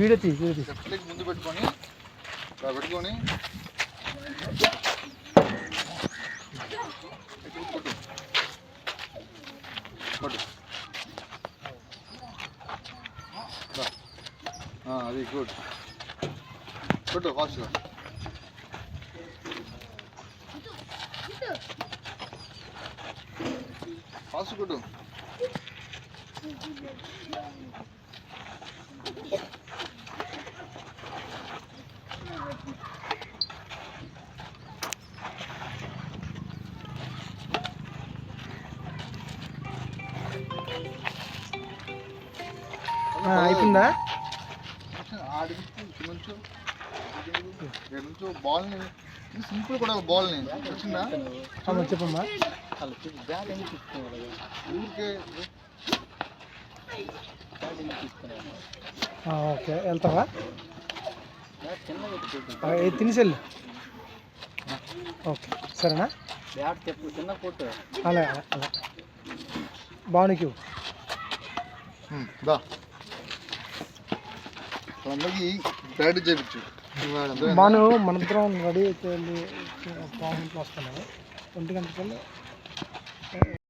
Video తీ left ముందు పెట్టుకొని ఇలా పెట్టుకొని కొట్టు అది గుడ్ కొట్టు ఫాస్ట్గా ఫాస్ట్ కొట్టు అయిపోయిందా? నుంచో బాల్ని సింపుల్ కూడా బాల్ని వచ్చిందా చెప్పమ్మా. ఊరికే ఓకే వెళ్తావా? తినేసెళ్ళు. ఓకే సరేనా? అలా అలా బాగునికి అందరికి ప్రాక్టీస్ చేయించు. బాను మనందరం రెడీ అయితే వస్తున్నాను 1 గంటకల్లా